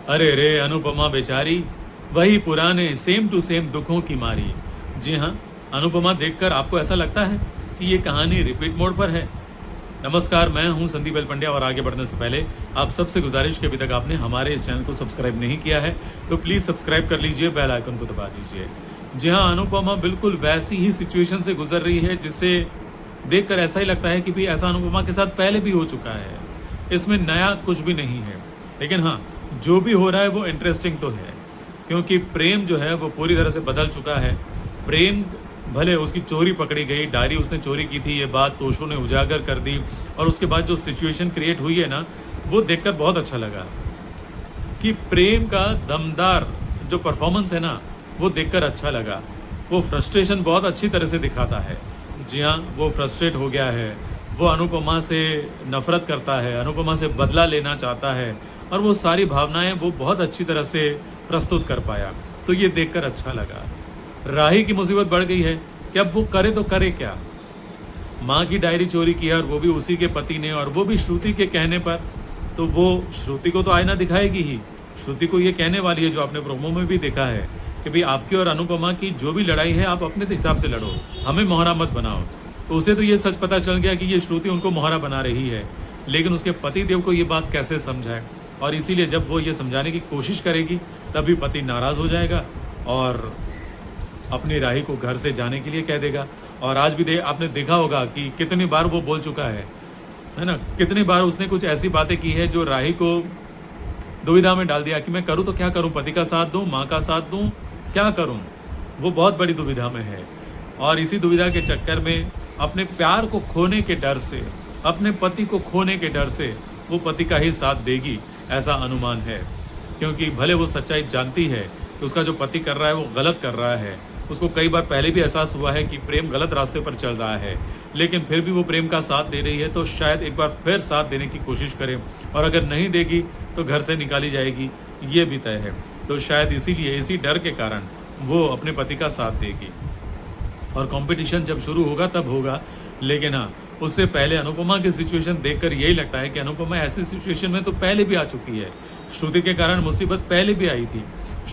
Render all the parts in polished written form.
अरे रे अनुपमा बेचारी, वही पुराने सेम टू सेम दुखों की मारी। जी हाँ, अनुपमा देखकर आपको ऐसा लगता है कि ये कहानी रिपीट मोड पर है। नमस्कार, मैं हूं संदीप एल पंड्या और आगे बढ़ने से पहले आप सबसे गुजारिश कि अभी तक आपने हमारे इस चैनल को सब्सक्राइब नहीं किया है तो प्लीज़ सब्सक्राइब कर लीजिए, बेल आइकन को दबा दीजिए। जी हाँ, अनुपमा बिल्कुल वैसी ही सिचुएशन से गुजर रही है जिससे देखकर ऐसा ही लगता है कि भी ऐसा अनुपमा के साथ पहले भी हो चुका है। इसमें नया कुछ भी नहीं है, लेकिन हाँ, जो भी हो रहा है वो इंटरेस्टिंग तो है, क्योंकि प्रेम जो है वो पूरी तरह से बदल चुका है। प्रेम भले उसकी चोरी पकड़ी गई, डायरी उसने चोरी की थी, ये बात तोशो ने उजागर कर दी, और उसके बाद जो सिचुएशन क्रिएट हुई है ना, वो देखकर बहुत अच्छा लगा कि प्रेम का दमदार जो परफॉर्मेंस है ना, वो देखकर अच्छा लगा। वो फ्रस्ट्रेशन बहुत अच्छी तरह से दिखाता है। जी हाँ, वो फ्रस्ट्रेट हो गया है, वो अनुपमा से नफरत करता है, अनुपमा से बदला लेना चाहता है, और वो सारी भावनाएं वो बहुत अच्छी तरह से प्रस्तुत कर पाया। तो ये देखकर अच्छा लगा। राही की मुसीबत बढ़ गई है कि अब वो करे तो करे क्या। माँ की डायरी चोरी की है और वो भी उसी के पति ने, और वो भी श्रुति के कहने पर। तो वो श्रुति को तो आईना दिखाएगी ही। श्रुति को ये कहने वाली है, जो आपने प्रोमो में भी देखा है, कि भाई आपकी और अनुपमा की जो भी लड़ाई है आप अपने हिसाब से लड़ो, हमें मोहरा मत बनाओ। तो उसे तो ये सच पता चल गया कि ये श्रुति उनको मोहरा बना रही है, लेकिन उसके पति देव को ये बात कैसे समझाए। और इसीलिए जब वो ये समझाने की कोशिश करेगी तभी पति नाराज़ हो जाएगा और अपनी राही को घर से जाने के लिए कह देगा। और आज भी आपने देखा होगा कि कितनी बार वो बोल चुका है ना, कितनी बार उसने कुछ ऐसी बातें की है जो राही को दुविधा में डाल दिया कि मैं करूँ तो क्या करूँ, पति का साथ दूँ, माँ का साथ दूँ, क्या करूँ। वो बहुत बड़ी दुविधा में है, और इसी दुविधा के चक्कर में अपने प्यार को खोने के डर से, अपने पति को खोने के डर से वो पति का ही साथ देगी, ऐसा अनुमान है। क्योंकि भले वो सच्चाई जानती है कि उसका जो पति कर रहा है वो गलत कर रहा है, उसको कई बार पहले भी एहसास हुआ है कि प्रेम गलत रास्ते पर चल रहा है, लेकिन फिर भी वो प्रेम का साथ दे रही है। तो शायद एक बार फिर साथ देने की कोशिश करें, और अगर नहीं देगी तो घर से निकाली जाएगी, ये भी तय है। तो शायद इसीलिए, इसी डर के कारण वो अपने पति का साथ देगी। और कंपटीशन जब शुरू होगा तब होगा, लेकिन हाँ, उससे पहले अनुपमा की सिचुएशन देखकर यही लगता है कि अनुपमा ऐसी सिचुएशन में तो पहले भी आ चुकी है। श्रुति के कारण मुसीबत पहले भी आई थी,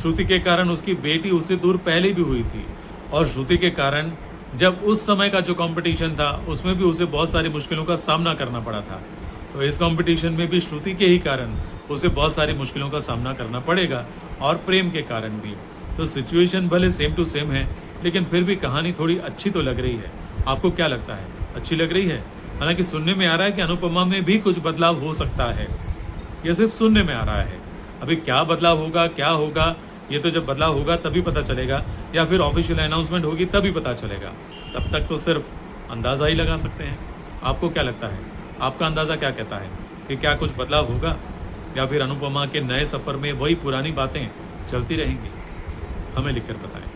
श्रुति के कारण उसकी बेटी उससे दूर पहले भी हुई थी, और श्रुति के कारण जब उस समय का जो कंपटीशन था उसमें भी उसे बहुत सारी मुश्किलों का सामना करना पड़ा था। तो इस कंपटीशन में भी श्रुति के ही कारण उसे बहुत सारी मुश्किलों का सामना करना पड़ेगा, और प्रेम के कारण भी। तो सिचुएशन भले सेम टू सेम है, लेकिन फिर भी कहानी थोड़ी अच्छी तो लग रही है। आपको क्या लगता है, अच्छी लग रही है? हालांकि सुनने में आ रहा है कि अनुपमा में भी कुछ बदलाव हो सकता है, ये सिर्फ सुनने में आ रहा है। अभी क्या बदलाव होगा, क्या होगा, ये तो जब बदलाव होगा तभी पता चलेगा, या फिर ऑफिशियल अनाउंसमेंट होगी तभी पता चलेगा। तब तक तो सिर्फ अंदाज़ा ही लगा सकते हैं। आपको क्या लगता है, आपका अंदाज़ा क्या कहता है कि क्या कुछ बदलाव होगा, या फिर अनुपमा के नए सफ़र में वही पुरानी बातें चलती रहेंगी? हमें लिखकर बताएं।